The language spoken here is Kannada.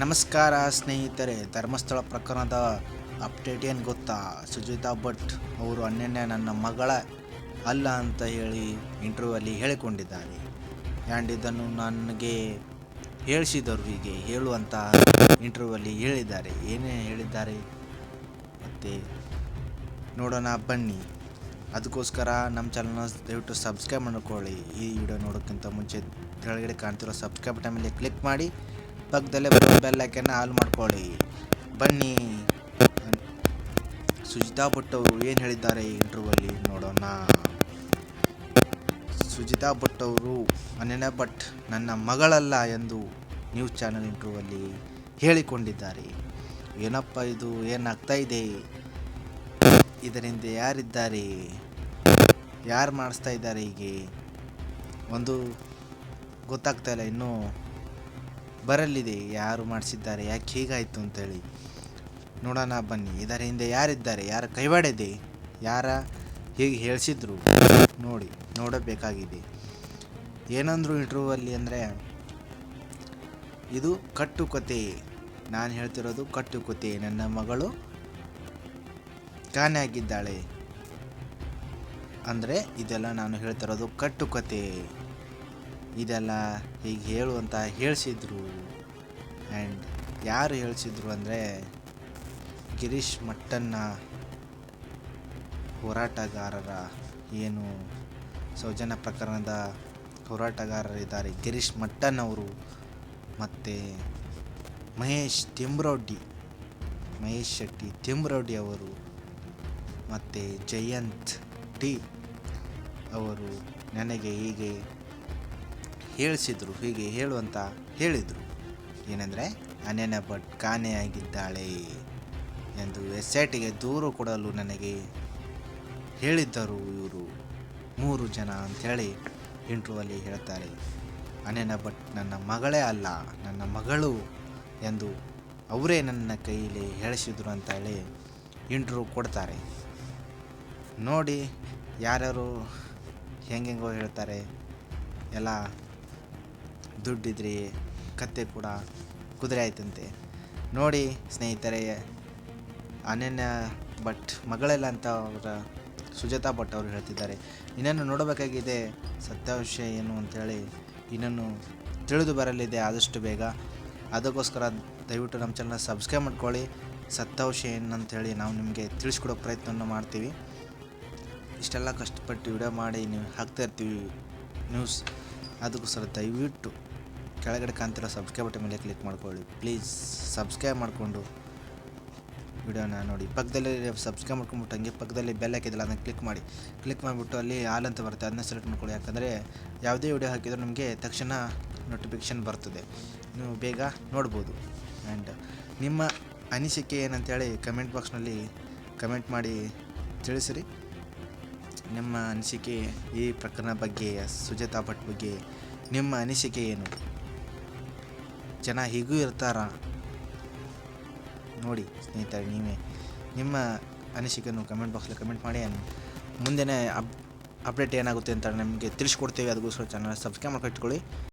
ನಮಸ್ಕಾರ ಸ್ನೇಹಿತರೆ, ಧರ್ಮಸ್ಥಳ ಪ್ರಕರಣದ ಅಪ್ಡೇಟ್ ಏನು ಗೊತ್ತಾ? ಸುಜಿತಾ ಭಟ್ ಅವರು ಅನನ್ಯ ನನ್ನ ಮಗಳ ಅಲ್ಲ ಅಂತ ಹೇಳಿ ಇಂಟರ್ವ್ಯೂವಲ್ಲಿ ಹೇಳಿಕೊಂಡಿದ್ದಾರೆ. ಆ್ಯಂಡ್ ಇದನ್ನು ನನಗೆ ಹೇಳಿಸಿದರು, ಹೀಗೆ ಹೇಳುವಂಥ ಇಂಟರ್ವ್ಯೂವಲ್ಲಿ ಹೇಳಿದ್ದಾರೆ. ಏನೇ ಹೇಳಿದ್ದಾರೆ ಮತ್ತು ನೋಡೋಣ ಬನ್ನಿ. ಅದಕ್ಕೋಸ್ಕರ ನಮ್ಮ ಚಾನಲ್ನ ದಯವಿಟ್ಟು ಸಬ್ಸ್ಕ್ರೈಬ್ ಮಾಡ್ಕೊಳ್ಳಿ. ಈ ವಿಡಿಯೋ ನೋಡೋಕ್ಕಿಂತ ಮುಂಚೆ ಕೆಳಗಡೆ ಕಾಣ್ತಿರೋ ಸಬ್ಸ್ಕ್ರೈಬ್ ಬಟನ್ ಮೇಲೆ ಕ್ಲಿಕ್ ಮಾಡಿ, ಪಕ್ಕದಲ್ಲೇ ಬೆಲ್ ಐಕನ್ನ ಆಲ್ ಮಾಡ್ಕೊಳ್ಳಿ. ಬನ್ನಿ, ಸುಜಿತಾ ಭಟ್ ಅವರು ಏನು ಹೇಳಿದ್ದಾರೆ ಇಂಟರ್ವ್ಯೂವಲ್ಲಿ ನೋಡೋಣ. ಸುಜಿತಾ ಭಟ್ ಅವರು ಅನನ್ಯ ಭಟ್ ನನ್ನ ಮಗಳಲ್ಲ ಎಂದು ನ್ಯೂಸ್ ಚಾನಲ್ ಇಂಟರ್ವ್ಯೂವಲ್ಲಿ ಹೇಳಿಕೊಂಡಿದ್ದಾರೆ. ಏನಪ್ಪ ಇದು, ಏನಾಗ್ತಾ ಇದೆ? ಇದರಿಂದ ಯಾರಿದ್ದಾರೆ, ಯಾರು ಮಾಡಿಸ್ತಾ ಇದ್ದಾರೆ? ಹೀಗೆ ಒಂದು ಗೊತ್ತಾಗ್ತಾ ಇಲ್ಲ, ಇನ್ನೂ ಬರಲಿದೆ ಯಾರು ಮಾಡಿಸಿದ್ದಾರೆ, ಯಾಕೆ ಹೀಗಾಯಿತು ಅಂತೇಳಿ ನೋಡೋಣ ಬನ್ನಿ. ಇದರ ಹಿಂದೆ ಯಾರಿದ್ದಾರೆ, ಯಾರ ಕೈವಾಡಿದೆ, ಯಾರ ಹೀಗೆ ಹೇಳಿಸಿದ್ರು ನೋಡಬೇಕಾಗಿದೆ. ಏನಂದ್ರು ಇಂಟರ್ವ್ಯೂವಲ್ಲಿ ಅಂದರೆ, ಇದು ಕಟ್ಟುಕತೆ, ನಾನು ಹೇಳ್ತಿರೋದು ಕಟ್ಟುಕತೆ. ನನ್ನ ಮಗಳು ಕಾಣೆಯಾಗಿದ್ದಾಳೆ ಅಂದರೆ ಇದೆಲ್ಲ ನಾನು ಹೇಳ್ತಿರೋದು ಕಟ್ಟುಕತೆ. ಇದೆಲ್ಲ ಹೀಗೆ ಹೇಳುವಂತ ಹೇಳಿಸಿದ್ರು. ಆ್ಯಂಡ್ ಯಾರು ಹೇಳಿಸಿದ್ರು ಅಂದರೆ, ಗಿರೀಶ್ ಮಟ್ಟನ್ನ ಹೋರಾಟಗಾರರ, ಏನು ಸೌಜನ್ಯ ಪ್ರಕರಣದ ಹೋರಾಟಗಾರರಿದ್ದಾರೆ ಗಿರೀಶ್ ಮಟ್ಟನ್ ಅವರು, ಮತ್ತು ಮಹೇಶ್ ಶೆಟ್ಟಿ ತಿಮ್ರೋಡಿ ಅವರು, ಮತ್ತು ಜಯಂತ್ ಟಿ ಅವರು ನನಗೆ ಹೀಗೆ ಹೇಳಿಸಿದ್ರು, ಹೀಗೆ ಹೇಳುವಂತ ಹೇಳಿದರು. ಏನೆಂದರೆ, ಅನನ್ಯ ಭಟ್ ಕಾಣೆಯಾಗಿದ್ದಾಳೆ ಎಂದು SITಗೆ ದೂರು ಕೊಡಲು ನನಗೆ ಹೇಳಿದ್ದರು ಇವರು 3 ಜನ ಅಂಥೇಳಿ ಇಂಟರ್ವ್ಯೂವಲ್ಲಿ ಹೇಳ್ತಾರೆ. ಅನನ್ಯ ಭಟ್ ನನ್ನ ಮಗಳೇ ಅಲ್ಲ, ನನ್ನ ಮಗಳು ಎಂದು ಅವರೇ ನನ್ನ ಕೈಯಲ್ಲಿ ಹೇಳಿಸಿದ್ರು ಅಂತ ಹೇಳಿ ಇಂಟರ್ವ್ಯೂ ಕೊಡ್ತಾರೆ. ನೋಡಿ, ಯಾರ್ಯಾರು ಹೆಂಗೆಂಗೋ ಹೇಳ್ತಾರೆ. ಎಲ್ಲ ದುಡ್ಡಿದ್ರೆ ಕತ್ತೆ ಕೂಡ ಕುದುರೆ ಆಯ್ತಂತೆ. ನೋಡಿ ಸ್ನೇಹಿತರೆ, ಅನನ್ಯ ಭಟ್ ಮಗಳೆಲ್ಲ ಅಂತ ಅವರ ಸುಜಾತಾ ಭಟ್ ಅವರು ಹೇಳ್ತಿದ್ದಾರೆ. ಇನ್ನೇನು ನೋಡಬೇಕಾಗಿದೆ ಸತ್ಯಾಂಶ ಏನು ಅಂಥೇಳಿ, ಇನ್ನೇನು ತಿಳಿದು ಬರಲಿದೆ ಆದಷ್ಟು ಬೇಗ. ಅದಕ್ಕೋಸ್ಕರ ದಯವಿಟ್ಟು ನಮ್ಮ ಚಾನಲ್ನ ಸಬ್ಸ್ಕ್ರೈಬ್ ಮಾಡ್ಕೊಳ್ಳಿ. ಸತ್ಯಾಂಶ ಏನಂಥೇಳಿ ನಾವು ನಿಮಗೆ ತಿಳಿಸ್ಕೊಡೋ ಪ್ರಯತ್ನವನ್ನು ಮಾಡ್ತೀವಿ. ಇಷ್ಟೆಲ್ಲ ಕಷ್ಟಪಟ್ಟು ವಿಡಿಯೋ ಮಾಡಿ ನೀವು ಹಾಕ್ತಾ ಇರ್ತೀವಿ ನ್ಯೂಸ್. ಅದಕ್ಕೋಸ್ಕರ ದಯವಿಟ್ಟು ಕೆಳಗಡೆ ಕಾಣ್ತಿರೋ ಸಬ್ಸ್ಕ್ರೈಬ್ ಬಟನ್ ಮೇಲೆ ಕ್ಲಿಕ್ ಮಾಡ್ಕೊಳ್ಳಿ. ಪ್ಲೀಸ್ ಸಬ್ಸ್ಕ್ರೈಬ್ ಮಾಡಿಕೊಂಡು ವಿಡಿಯೋನ ನೋಡಿ. ಪಕ್ಕದಲ್ಲಿ ಸಬ್ಸ್ಕ್ರೈಬ್ ಮಾಡ್ಕೊಂಡ್ಬಿಟ್ಟು ಹಂಗೆ ಪಕ್ಕದಲ್ಲಿ ಬೆಲ್ ಹಾಕಿದಿಲ್ಲ, ಅದನ್ನು ಕ್ಲಿಕ್ ಮಾಡಿಬಿಟ್ಟು ಅಲ್ಲಿ ಆಲ್ ಅಂತ ಬರುತ್ತೆ, ಅದನ್ನ ಸೆಲೆಕ್ಟ್ ಮಾಡ್ಕೊಳ್ಳಿ. ಯಾಕಂದರೆ ಯಾವುದೇ ವಿಡಿಯೋ ಹಾಕಿದರೂ ನಿಮಗೆ ತಕ್ಷಣ ನೋಟಿಫಿಕೇಷನ್ ಬರ್ತದೆ, ನೀವು ಬೇಗ ನೋಡ್ಬೋದು. ಆ್ಯಂಡ್ ನಿಮ್ಮ ಅನಿಸಿಕೆ ಏನಂತೇಳಿ ಕಮೆಂಟ್ ಬಾಕ್ಸ್ನಲ್ಲಿ ಕಮೆಂಟ್ ಮಾಡಿ ತಿಳಿಸಿರಿ. ನಿಮ್ಮ ಅನಿಸಿಕೆ ಈ ಪ್ರಕರಣ ಬಗ್ಗೆ, ಸುಜಾತಾ ಭಟ್ ಬಗ್ಗೆ ನಿಮ್ಮ ಅನಿಸಿಕೆ ಏನು? ಜನ ಹೀಗೂ ಇರ್ತಾರಾ? ನೋಡಿ ಸ್ನೇಹಿತರೆ, ನೀವೇ ನಿಮ್ಮ ಅನಿಸಿಕೆಯನ್ನು ಕಮೆಂಟ್ ಬಾಕ್ಸಲ್ಲಿ ಕಮೆಂಟ್ ಮಾಡಿ. ಮುಂದಿನ ಅಪ್ಡೇಟ್ ಏನಾಗುತ್ತೆ ಅಂತ ನಿಮಗೆ ತಿಳಿಸ್ಕೊಡ್ತೇವೆ. ಅದಕ್ಕೋಸ್ಕರ ಚಾನಲ್ ಸಬ್ಸ್ಕ್ರೈಬ್ ಮಾಡ್ಕೊಂಡು ಇಟ್ಕೊಳ್ಳಿ.